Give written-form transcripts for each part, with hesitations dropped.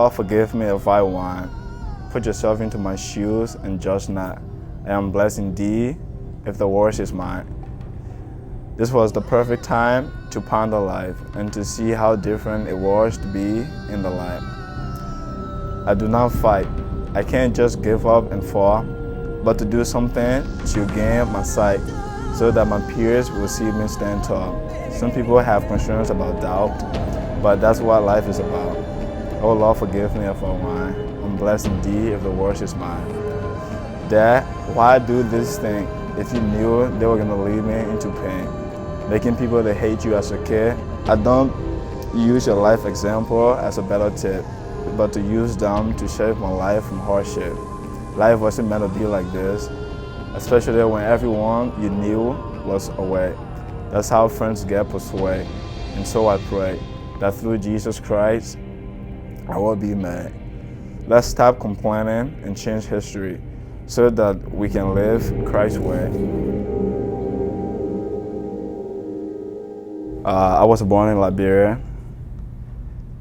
Lord, forgive me if I whine. Put yourself into my shoes and judge not. I am blessed indeed if the worst is mine. This was the perfect time to ponder life and to see how different it was to be in the light. I do not fight. I can't just give up and fall, but to do something to gain my sight so that my peers will see me stand tall. Some people have concerns about doubt, but that's what life is about. Oh Lord, forgive me if I whine. I'm blessed indeed if the worst is mine. Dad, why do this thing if you knew they were gonna lead me into pain? Making people that hate you as a kid. I don't use your life example as a better tip, but to use them to shape my life from hardship. Life wasn't meant to be like this, especially when everyone you knew was away. That's how friends get persuaded. And so I pray that through Jesus Christ, I will be made. Let's stop complaining and change history so that we can live Christ's way. I was born in Liberia,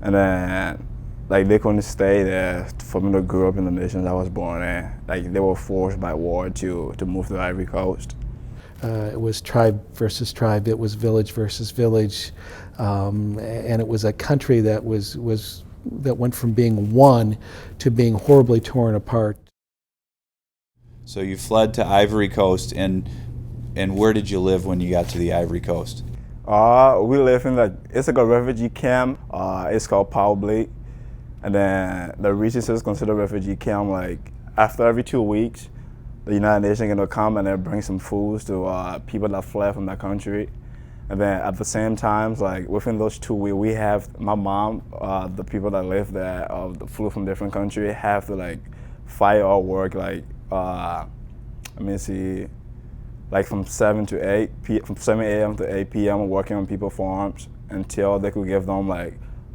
and then they couldn't stay there for me to grow up in the nations I was born in. They were forced by war to move to Ivory Coast. It was tribe versus tribe. It was village versus village, and it was a country that went from being one to being horribly torn apart. So you fled to Ivory Coast, and where did you live when you got to the Ivory Coast? We live in it's like a refugee camp. It's called HOPEYs. And then the region is considered a refugee camp. After every 2 weeks, the United Nations gonna come and then bring some foods to people that fled from that country. And then at the same time, within those 2 weeks, we have my mom, the people that live there, flew from different countries, have to fight or work from 7 a.m. to 8 p.m. working on people's farms until they could give them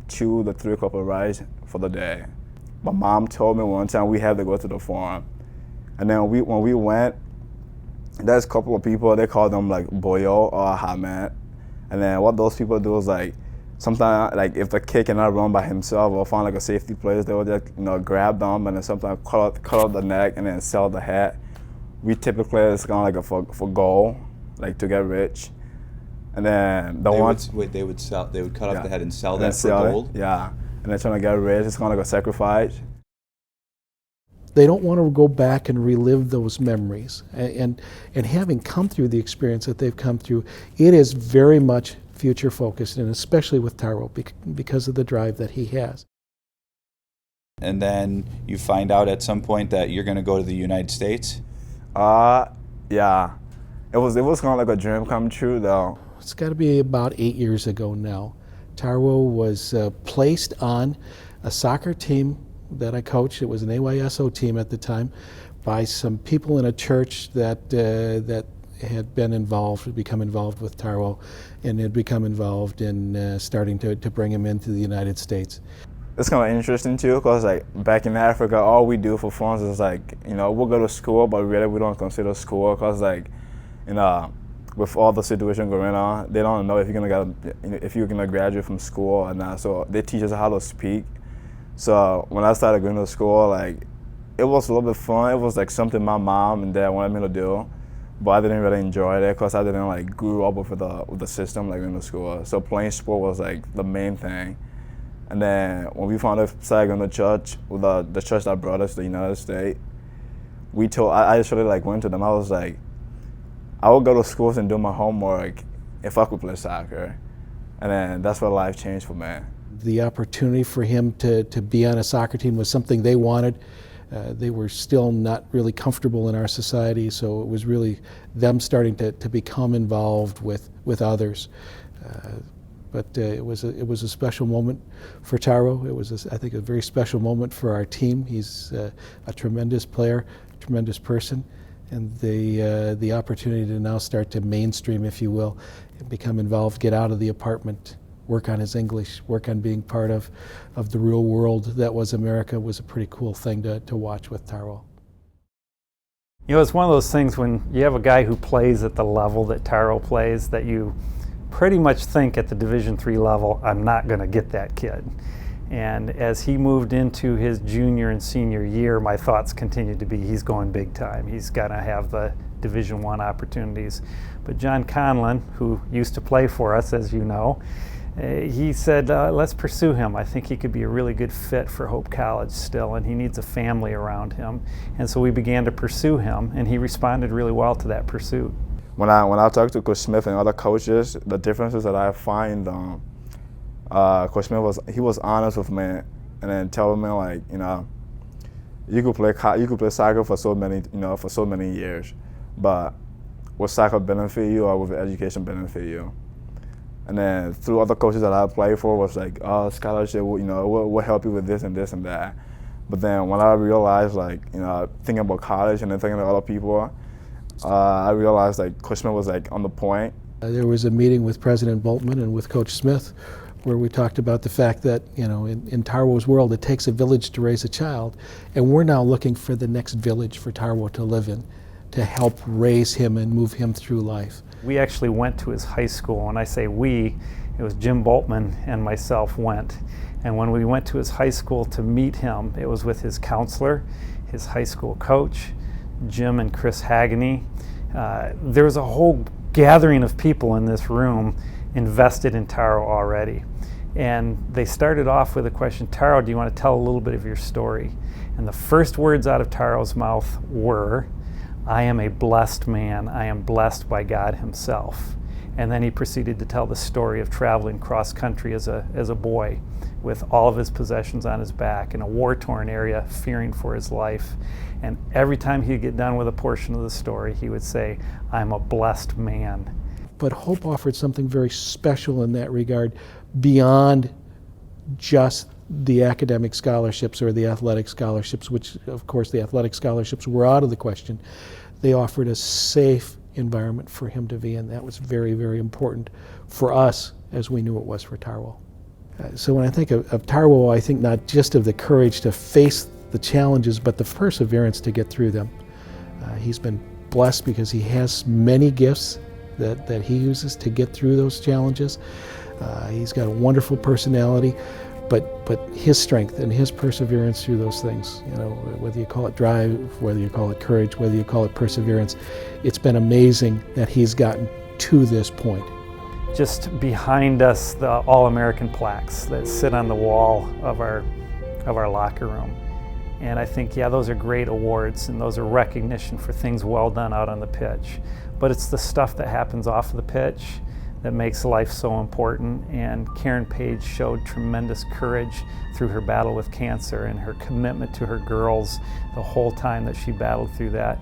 2 to 3 cups of rice for the day. My mom told me one time we had to go to the farm. And then when we went, there's a couple of people, they call them boyo or hamet. And then what those people do is sometimes if the kid cannot run by himself or find a safety place, they will just grab them and then sometimes cut out the neck and then sell the head. We typically, it's kind of for gold, to get rich. And then they would cut off the head and sell that for gold? Yeah, and they're trying to get rich. It's kind of a sacrifice. They don't want to go back and relive those memories. And having come through the experience that they've come through, it is very much future focused, and especially with Tarwo because of the drive that he has. And then you find out at some point that you're going to go to the United States? Yeah. It was kind of a dream come true though. It's got to be about 8 years ago now. Tarwo was placed on a soccer team that I coached. It was an AYSO team at the time by some people in a church that had become involved with Tarwo and had become involved in starting to bring him into the United States. It's kind of interesting too, because back in Africa, all we do for fun is we'll go to school, but really we don't consider school, because with all the situation going on, they don't know if you're gonna graduate from school or not. So they teach us how to speak. So when I started going to school, it was a little bit fun. It was something my mom and dad wanted me to do, but I didn't really enjoy it because I didn't grew up with the system going to school. So playing sport was the main thing. And then when we started going to church, with the church that brought us to the United States, I actually went to them. I was I would go to schools and do my homework if I could play soccer. And then that's where life changed for me. The opportunity for him to be on a soccer team was something they wanted. They were still not really comfortable in our society, so it was really them starting to become involved with others. But it was a special moment for Tarwo. It was, I think, a very special moment for our team. He's a tremendous player, a tremendous person, and the opportunity to now start to mainstream, if you will, and become involved, get out of the apartment, work on his English, work on being part of the real world that was America, was a pretty cool thing to watch with Tarwo. You know, it's one of those things when you have a guy who plays at the level that Tarwo plays, that you pretty much think at the Division III level, I'm not going to get that kid. And as he moved into his junior and senior year, my thoughts continued to be, he's going big time. He's going to have the Division I opportunities. But John Conlon, who used to play for us, as you know, he said, let's pursue him. I think he could be a really good fit for Hope College still, and he needs a family around him. And so we began to pursue him, and he responded really well to that pursuit. When I talk to Coach Smith and other coaches, the differences that I find, Coach Smith was honest with me, and then telling me, like, you could play soccer for so many years, but will soccer benefit you or will education benefit you? And then through other coaches that I played for was like, oh, scholarship, will help you with this and this and that. But then when I realized, like, thinking about college and then thinking about other people, I realized, like, Coach Smith was, like, on the point. There was a meeting with President Boltman and with Coach Smith where we talked about the fact that, in Tarwo's world, it takes a village to raise a child, and we're now looking for the next village for Tarwo to live in, to help raise him and move him through life. We actually went to his high school. When I say we, it was Jim Boltman and myself went. And when we went to his high school to meet him, it was with his counselor, his high school coach, Jim and Chris Hagany. There was a whole gathering of people in this room invested in Tarwo already. And they started off with a question, Tarwo, do you want to tell a little bit of your story? And the first words out of Tarwo's mouth were, I am a blessed man. I am blessed by God himself. And then he proceeded to tell the story of traveling cross country as a boy with all of his possessions on his back in a war-torn area, fearing for his life. And every time he'd get done with a portion of the story, he would say, I'm a blessed man. But Hope offered something very special in that regard, beyond just the academic scholarships or the athletic scholarships, which of course the athletic scholarships were out of the question. They offered a safe environment for him to be in. That was very, very important for us, as we knew it was for Tarwo. So when I think of Tarwo, I think not just of the courage to face the challenges, but the perseverance to get through them. He's been blessed because he has many gifts that he uses to get through those challenges. He's got a wonderful personality, but his strength and his perseverance through those things, whether you call it drive, whether you call it courage, whether you call it perseverance, it's been amazing that he's gotten to this point. Just behind us, the All-American plaques that sit on the wall of our locker room. And I think, yeah, those are great awards and those are recognition for things well done out on the pitch. But it's the stuff that happens off the pitch that makes life so important. And Karen Page showed tremendous courage through her battle with cancer and her commitment to her girls the whole time that she battled through that.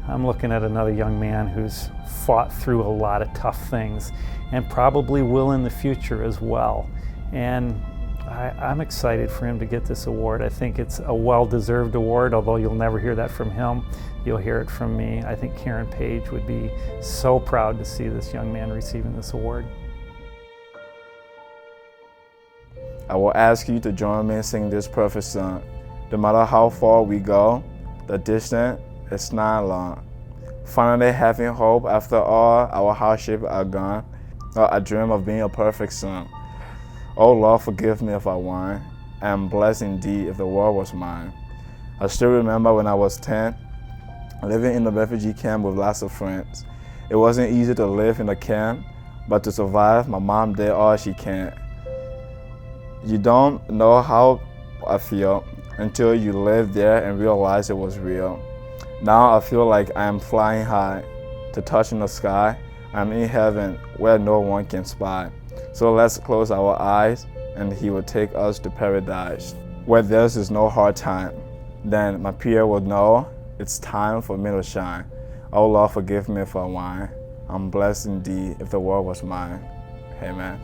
I'm looking at another young man who's fought through a lot of tough things and probably will in the future as well. And I'm excited for him to get this award. I think it's a well-deserved award, although you'll never hear that from him. You'll hear it from me. I think Karen Page would be so proud to see this young man receiving this award. I will ask you to join me in singing this perfect song. No matter how far we go, the distance is not long. Finally having hope after all our hardships are gone. I dream of being a perfect son. Oh Lord, forgive me if I whine. I am blessed indeed if the world was mine. I still remember when I was 10, living in the refugee camp with lots of friends. It wasn't easy to live in the camp, but to survive, my mom did all she can. You don't know how I feel until you live there and realize it was real. Now I feel like I am flying high to touching the sky. I'm in heaven where no one can spy. So let's close our eyes and he will take us to paradise, where there is no hard time. Then my peer will know it's time for me to shine. Oh Lord, forgive me if I whine. I'm blessed indeed if the world was mine. Amen.